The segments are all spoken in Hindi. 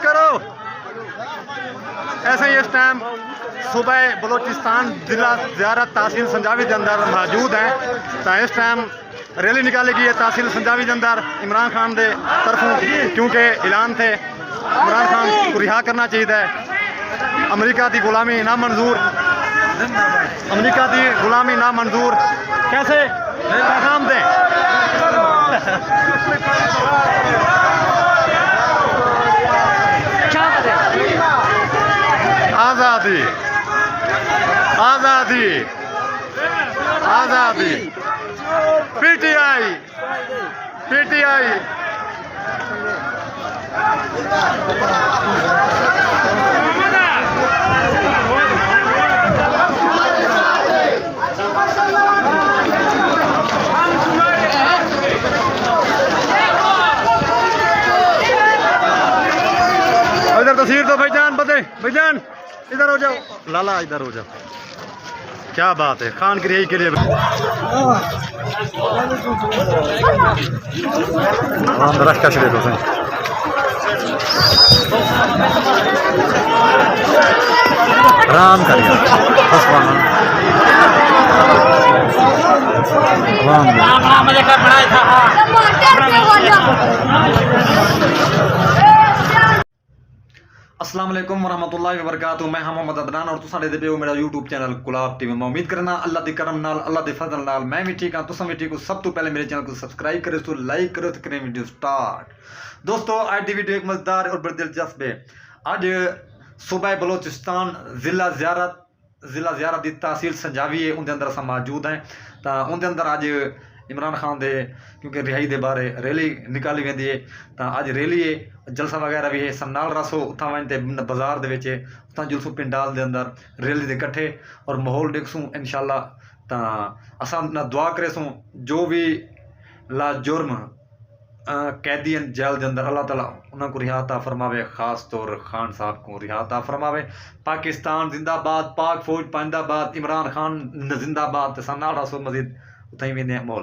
करो। ऐसे ही इस टाइम सूबे बलोचिस्तान जिला ज़ियारत तहसील संजावी के अंदर मौजूद है। तो इस टाइम रैली निकाली गई है तहसील संजावी के अंदर इमरान खान के तरफों, क्योंकि ऐलान थे इमरान खान को रिहा करना चाहिए। अमरीका की गुलामी ना मंजूर, अमरीका की गुलामी ना मंजूर। कैसे पैगाम दें? आज़ादी आज़ादी आज़ादी। PTI PTI. इधर तस्वीर तो भाईजान बदे, भाईजान इधर हो जाओ, लाला इधर हो जाओ। क्या बात है, खान की रिहाई के लिए राम करिए अस्सलाम वालेकुम वरहमतुल्लाहि वबरकातुहू। मैं हाँ मोहम्मद अदनान और तुसां देखदे पियो मेरा यूट्यूब चैनल गुलाब टीवी। मैं उम्मीद करना अल्लाह दी करम नाल, अल्लाह दे फजल नाल मैं भी ठीक हाँ, तुसां भी ठीक हो। सब तो पहले मेरे चैनल को सब्सक्राइब करो, तो लाइक करो, तो करें वीडियो स्टार्ट। दोस्तों आज की वीडियो एक मजेदार और बड़ी दिलचस्प है। आज सूबा बलोचिस्तान जिला ज़ियारत दी तहसील संजावी है, उनके अंदर असां मौजूद हैं। तो उनके अंदर आज इमरान खान दे क्योंकि रिहाई के बारे रैली निकाली वेंदी है। तो अज रैली है, जलसा वगैरह भी है। सन्नाल रसो उतना वनते बाजार दे विच उतना जुलसू पिंडाल दे अंदर रैली दे इकट्ठे और माहौल देखसूँ इंशाअल्लाह। तो असां ना दुआ करेसूँ जो भी लाजुर्म कैदी जेल के अंदर अल्लाह ताला उन्होंने रिहाता फरमावे, खास तौर खान साहब को रिहाता फरमावे। पाकिस्तान जिंदाबाद, पाक फौज पाइंदाबाद, इमरान खान जिंदाबाद। सन्नाल रसो मजीद उतना ही वेंदे माहौल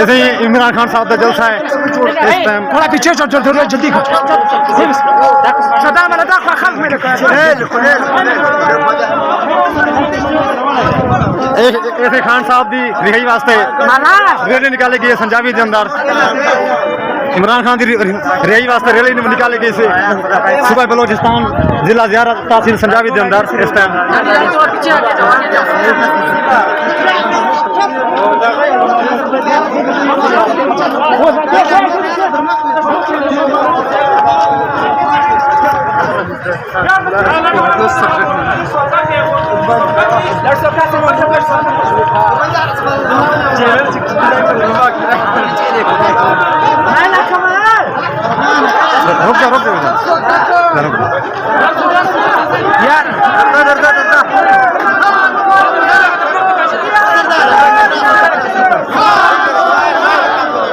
ऐसे ही इमरान खान साहब का जलसा है इस टाइम। थोड़ा पीछे चल चल थोड़ा जल्दी कर सदाम अल्लाह का खल्क में ऐसे खान साहब की रिहाई वास्ते रैली निकाली गई है संजावी के अंदर। इमरान खान की रिहाई वास्ते रैली निकाली गई से सूबा बलोचिस्तान जिला ज़ियारत तहसील संजावी के अंदर इस टाइम। रुक जा यार,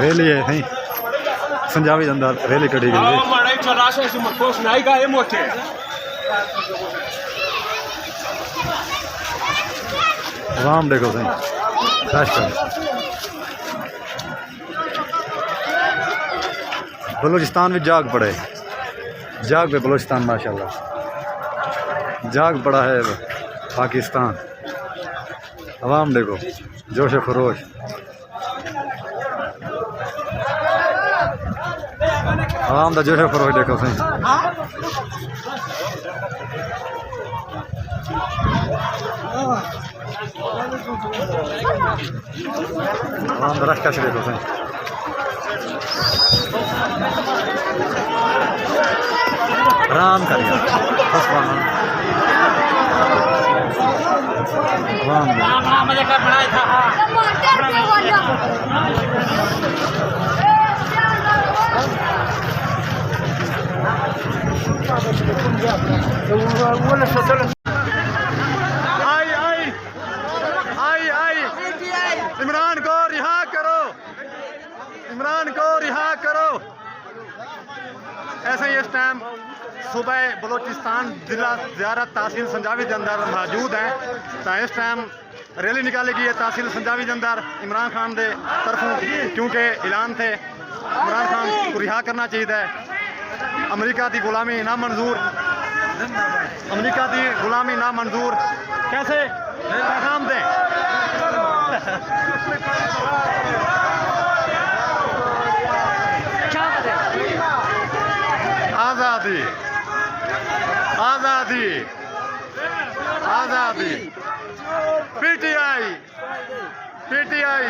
रैली है नहीं संजावी के अंदर रैली कटी गई है। आवाम देखो सही बलूचिस्तान भी जाग पड़े, जाग पे बलूचिस्तान माशाल्लाह जाग पड़ा है पाकिस्तान। अवाम देखो जोश खरोश, अवाम का जोश खरोश देखो सही। अवाम का रश कैसे देखो सही। राम करिया इमरान को रिहा करो, इमरान को रिहा करो। ऐसे ही इस टाइम सुबह बलूचिस्तान जिला ज़ियारत तहसील संजावी के अंदर मौजूद हैं। तो इस टाइम रैली निकाली गई है तहसील संजावी के अंदर इमरान खान के तरफों, क्योंकि ऐलान थे इमरान खान को रिहा करना चाहिए। अमेरिका की गुलामी ना मंजूर, अमेरिका की गुलामी ना मंजूर। कैसे पैगाम दें? आज़ादी आज़ादी आज़ादी। पीटीआई पीटीआई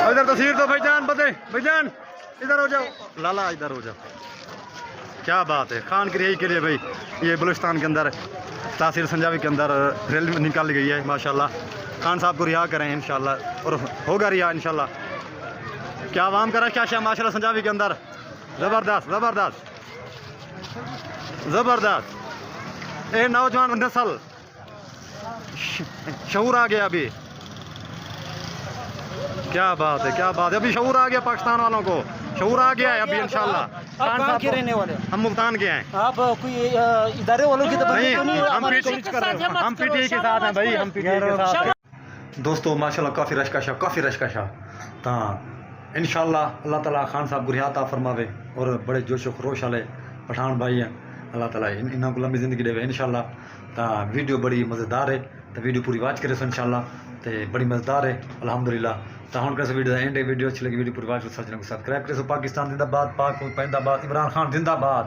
इधर तस्वीर तो भाईजान, बदे भाईजान इधर हो जाओ, लाला इधर हो जाओ। क्या बात है, खान की रिहाई के लिए भाई ये बलूचिस्तान के अंदर तहसील संजावी के अंदर रैली निकाली गई है माशाल्लाह। खान साहब को रिहा करें इंशाल्लाह, और होगा रिहा इंशाल्लाह। क्या आवाम का रश है माशाल्लाह संजावी के अंदर, ज़बरदस्त ज़बरदस्त ज़बरदस्त। ये नौजवान नस्ल शऊर आ गया अभी, क्या बात है, क्या बात है। अभी शऊर आ गया पाकिस्तान वालों को, शऊर आ गया है अभी इंशाल्लाह। आप कहाँ के रहने वाले? हम मुल्तान के हैं। आप कोई इदारे वालों की तो नहीं, हम हम पीटीआई के साथ हैं भाई, हम पीटीआई के साथ हैं। दोस्तों माशाल्लाह काफ़ी रशकशा, काफ़ी रशकशा। तो इंशाल्लाह अल्लाह ताला खान साहब को रिहा अता फरमावे, और बड़े जोश खरोश वाले पठान भाई हैं, अल्लाह ताला इन्हों को लंबी जिंदगी देवे इंशाल्लाह। तो वीडियो बड़ी मज़ेदार है, तो वीडियो पूरी वॉच करे इंशाल्लाह, तो बड़ी मज़ेदार है अल्हम्दुलिल्लाह। तो हम कैसे वीडियो एंड वीडियो अच्छी लगी वीडियो पूरी वॉच चैनल को सब्सक्राइब करे। पाकिस्तान जिंदाबाद, पाक पैंदाबाद, इमरान खान जिंदाबाद।